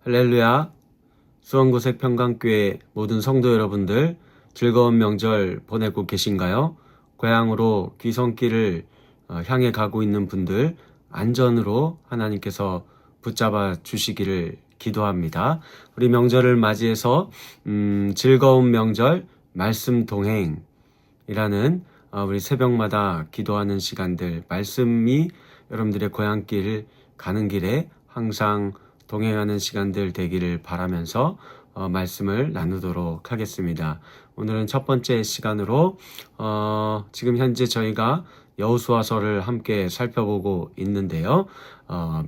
할렐루야. 수원구색 평강교회 모든 성도 여러분들 즐거운 명절 보내고 계신가요? 고향으로 귀성길을 향해 가고 있는 분들 안전으로 하나님께서 붙잡아 주시기를 기도합니다. 우리 명절을 맞이해서 즐거운 명절 말씀 동행이라는 우리 새벽마다 기도하는 시간들, 말씀이 여러분들의 고향길 가는 길에 항상 동행하는 시간들 되기를 바라면서 말씀을 나누도록 하겠습니다. 오늘은 첫 번째 시간으로 지금 현재 저희가 여호수아서를 함께 살펴보고 있는데요.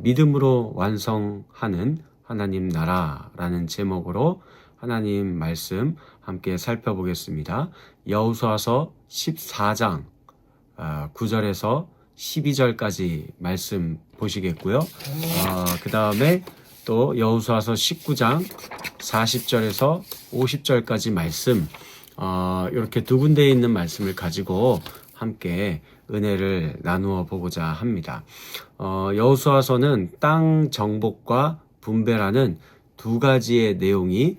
믿음으로 완성하는 하나님 나라라는 제목으로 하나님 말씀 함께 살펴보겠습니다. 여호수아서 14장 9절에서 12절까지 말씀 보시겠고요. 그 다음에 또 여호수아서 19장 40절에서 50절까지 말씀 이렇게 두 군데에 있는 말씀을 가지고 함께 은혜를 나누어 보고자 합니다. 여호수아서는 땅 정복과 분배라는 두 가지의 내용이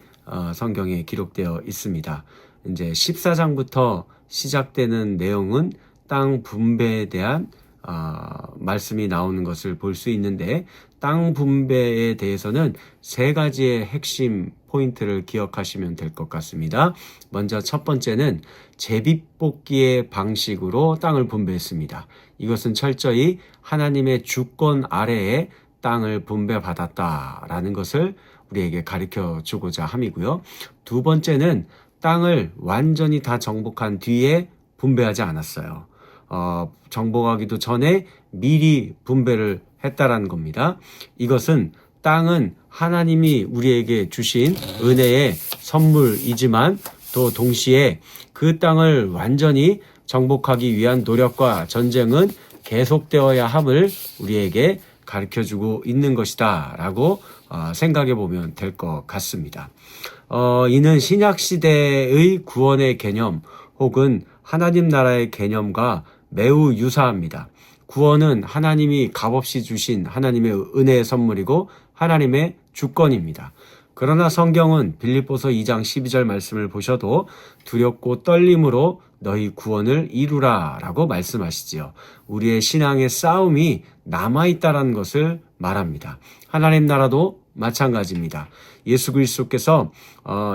성경에 기록되어 있습니다. 이제 14장부터 시작되는 내용은 땅 분배에 대한 말씀이 나오는 것을 볼 수 있는데, 땅 분배에 대해서는 세 가지의 핵심 포인트를 기억하시면 될 것 같습니다. 먼저 첫 번째는 제비뽑기의 방식으로 땅을 분배했습니다. 이것은 철저히 하나님의 주권 아래에 땅을 분배받았다라는 것을 우리에게 가르쳐 주고자 함이고요. 두 번째는 땅을 완전히 다 정복한 뒤에 분배하지 않았어요. 정복하기도 전에 미리 분배를 했다라는 겁니다. 이것은 땅은 하나님이 우리에게 주신 은혜의 선물이지만 또 동시에 그 땅을 완전히 정복하기 위한 노력과 전쟁은 계속되어야 함을 우리에게 가르쳐주고 있는 것이다 라고 생각해 보면 될 것 같습니다. 이는 신약시대의 구원의 개념 혹은 하나님 나라의 개념과 매우 유사합니다. 구원은 하나님이 값없이 주신 하나님의 은혜의 선물이고 하나님의 주권입니다. 그러나 성경은 빌립보서 2장 12절 말씀을 보셔도 두렵고 떨림으로 너희 구원을 이루라 라고 말씀하시지요. 우리의 신앙의 싸움이 남아있다는 것을 말합니다. 하나님 나라도 마찬가지입니다. 예수 그리스도께서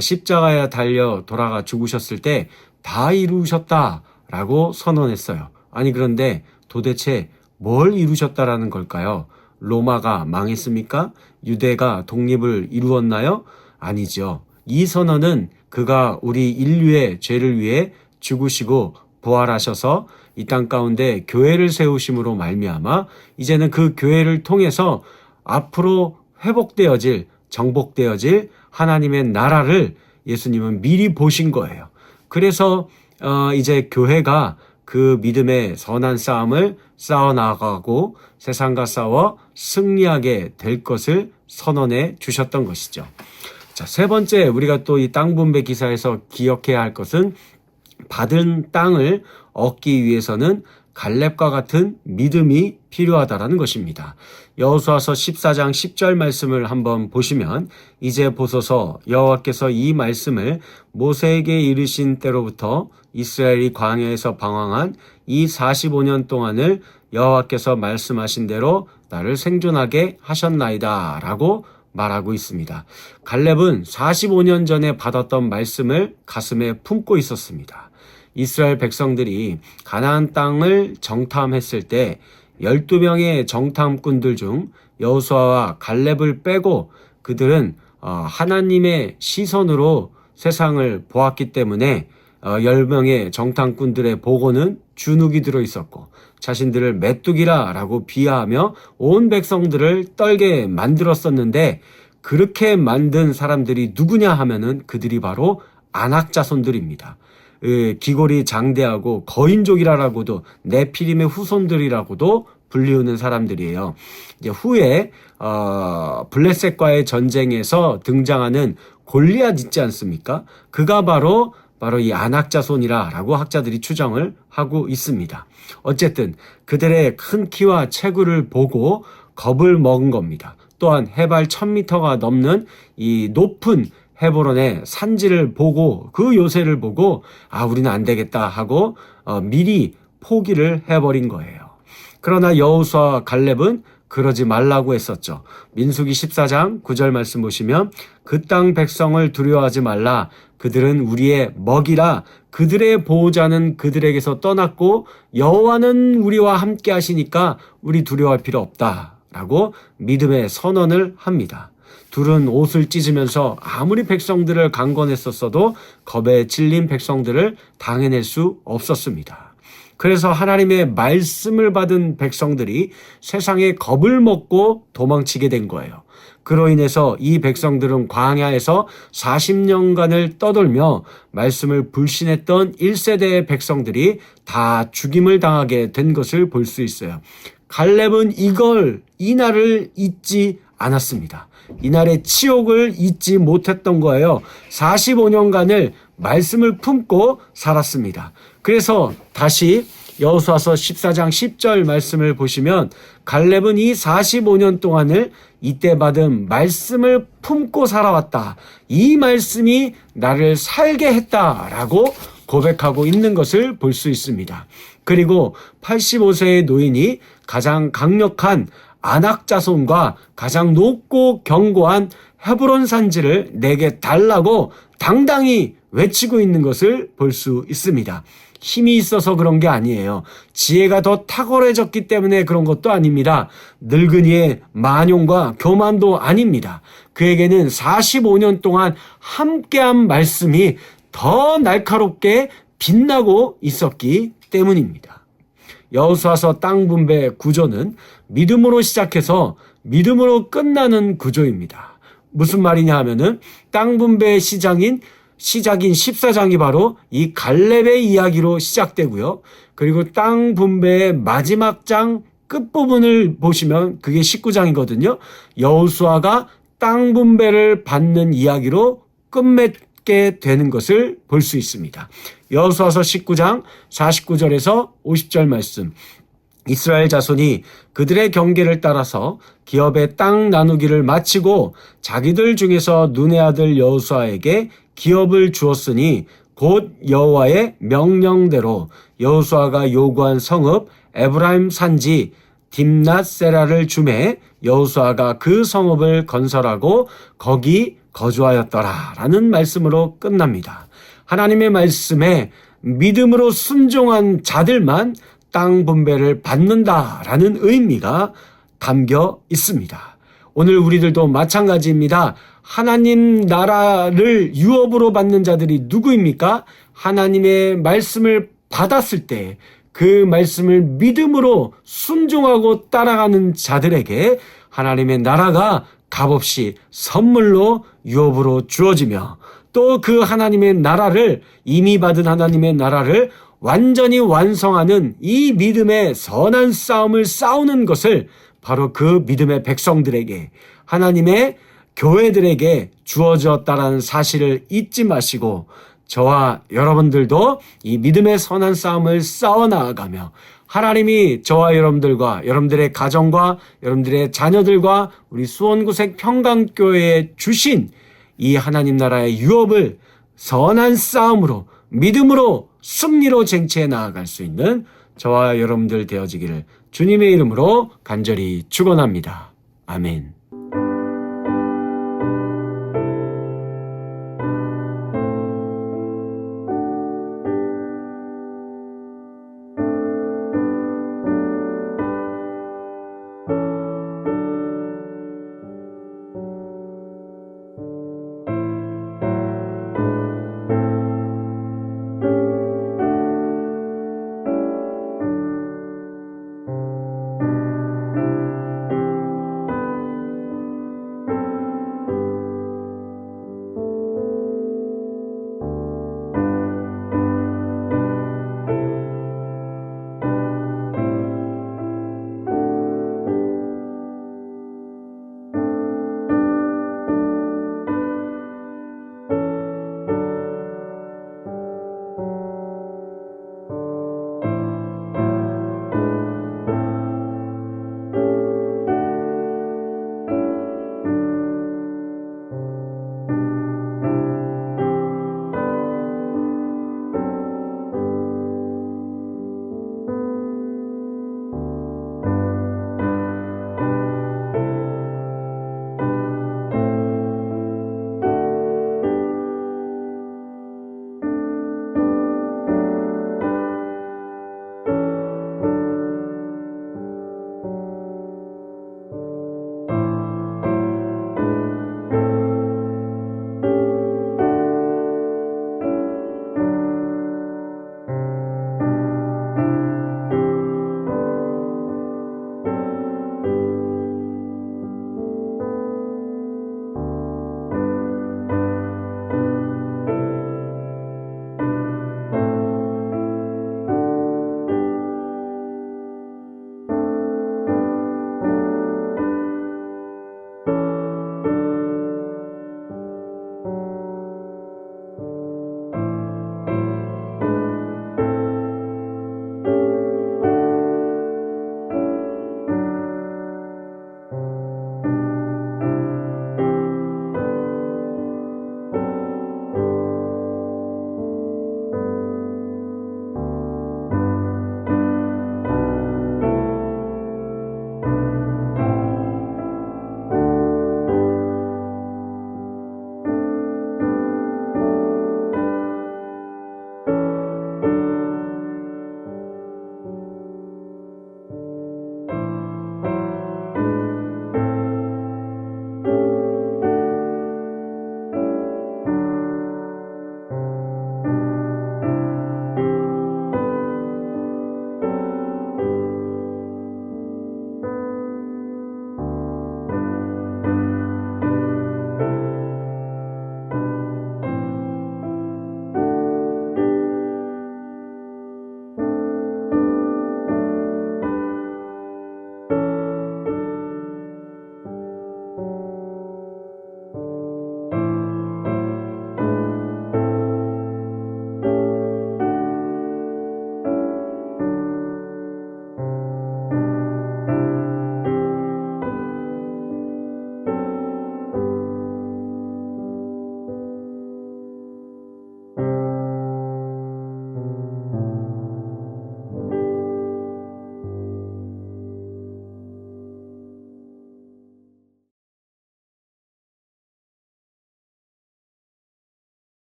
십자가에 달려 돌아가 죽으셨을 때 다 이루셨다라고 선언했어요. 아니 그런데 도대체 뭘 이루셨다라는 걸까요? 로마가 망했습니까? 유대가 독립을 이루었나요? 아니죠. 이 선언은 그가 우리 인류의 죄를 위해 죽으시고 부활하셔서 이 땅 가운데 교회를 세우심으로 말미암아 이제는 그 교회를 통해서 앞으로 회복되어질, 정복되어질 하나님의 나라를 예수님은 미리 보신 거예요. 그래서 이제 교회가 그 믿음의 선한 싸움을 싸워나가고 세상과 싸워 승리하게 될 것을 선언해 주셨던 것이죠. 자, 세 번째 우리가 또 이 땅 분배 기사에서 기억해야 할 것은 받은 땅을 얻기 위해서는 갈렙과 같은 믿음이 필요하다라는 것입니다. 여호수아서 14장 10절 말씀을 한번 보시면 이제 보소서 여호와께서 이 말씀을 모세에게 이르신 때로부터 이스라엘이 광야에서 방황한 이 45년 동안을 여호와께서 말씀하신 대로 나를 생존하게 하셨나이다 라고 말하고 있습니다. 갈렙은 45년 전에 받았던 말씀을 가슴에 품고 있었습니다. 이스라엘 백성들이 가나안 땅을 정탐했을 때 12명의 정탐꾼들 중 여호수아와 갈렙을 빼고 그들은 하나님의 시선으로 세상을 보았기 때문에 10명의 정탐꾼들의 보고는 주눅이 들어 있었고 자신들을 메뚜기라 라고 비하하며 온 백성들을 떨게 만들었었는데, 그렇게 만든 사람들이 누구냐 하면은 그들이 바로 아낙 자손들입니다. 기골이 장대하고 거인족이라고도 네피림의 후손들이라고도 불리우는 사람들이에요. 이제 후에 블레셋과의 전쟁에서 등장하는 골리앗 있지 않습니까? 그가 바로 이 아낙 자손이라고 학자들이 추정을 하고 있습니다. 어쨌든 그들의 큰 키와 체구를 보고 겁을 먹은 겁니다. 또한 해발 1000m가 넘는 이 높은 헤브론의 산지를 보고 그 요새를 보고 우리는 안 되겠다 하고 미리 포기를 해버린 거예요. 그러나 여호수아와 갈렙은 그러지 말라고 했었죠. 민수기 14장 9절 말씀 보시면 그 땅 백성을 두려워하지 말라. 그들은 우리의 먹이라. 그들의 보호자는 그들에게서 떠났고 여호와는 우리와 함께 하시니까 우리 두려워할 필요 없다. 라고 믿음의 선언을 합니다. 둘은 옷을 찢으면서 아무리 백성들을 강권했었어도 겁에 질린 백성들을 당해낼 수 없었습니다. 그래서 하나님의 말씀을 받은 백성들이 세상에 겁을 먹고 도망치게 된 거예요. 그로 인해서 이 백성들은 광야에서 40년간을 떠돌며 말씀을 불신했던 1세대의 백성들이 다 죽임을 당하게 된 것을 볼 수 있어요. 갈렙은 이 날을 잊지 않았습니다. 이날의 치욕을 잊지 못했던 거예요. 45년간을 말씀을 품고 살았습니다. 그래서 다시 여호수아서 14장 10절 말씀을 보시면 갈렙은 이 45년 동안을 이때 받은 말씀을 품고 살아왔다. 이 말씀이 나를 살게 했다라고 고백하고 있는 것을 볼 수 있습니다. 그리고 85세의 노인이 가장 강력한 아낙 자손과 가장 높고 견고한 헤브론 산지를 내게 달라고 당당히 외치고 있는 것을 볼 수 있습니다. 힘이 있어서 그런 게 아니에요. 지혜가 더 탁월해졌기 때문에 그런 것도 아닙니다. 늙은이의 만용과 교만도 아닙니다. 그에게는 45년 동안 함께한 말씀이 더 날카롭게 빛나고 있었기 때문입니다. 여호수아서 땅 분배 구조는 믿음으로 시작해서 믿음으로 끝나는 구조입니다. 무슨 말이냐 하면은 땅 분배의 시작인 14장이 바로 이 갈렙의 이야기로 시작되고요. 그리고 땅 분배의 마지막 장 끝부분을 보시면 그게 19장이거든요. 여호수아가 땅 분배를 받는 이야기로 끝맺게 되는 것을 볼 수 있습니다. 여호수아서 19장 49절에서 50절 말씀. 이스라엘 자손이 그들의 경계를 따라서 기업의 땅 나누기를 마치고 자기들 중에서 눈의 아들 여호수아에게 기업을 주었으니 곧 여호와의 명령대로 여호수아가 요구한 성읍 에브라임 산지 딥낫세라를 주매 여호수아가 그 성읍을 건설하고 거기 거주하였더라 라는 말씀으로 끝납니다. 하나님의 말씀에 믿음으로 순종한 자들만 땅 분배를 받는다라는 의미가 담겨 있습니다. 오늘 우리들도 마찬가지입니다. 하나님 나라를 유업으로 받는 자들이 누구입니까? 하나님의 말씀을 받았을 때 그 말씀을 믿음으로 순종하고 따라가는 자들에게 하나님의 나라가 값없이 선물로 유업으로 주어지며 또 그 하나님의 나라를 이미 받은 하나님의 나라를 완전히 완성하는 이 믿음의 선한 싸움을 싸우는 것을 바로 그 믿음의 백성들에게 하나님의 교회들에게 주어졌다라는 사실을 잊지 마시고 저와 여러분들도 이 믿음의 선한 싸움을 싸워 나아가며 하나님이 저와 여러분들과 여러분들의 가정과 여러분들의 자녀들과 우리 수원구색 평강교회에 주신 이 하나님 나라의 유업을 선한 싸움으로 믿음으로 승리로 쟁취해 나아갈 수 있는 저와 여러분들 되어지기를 주님의 이름으로 간절히 축원합니다. 아멘.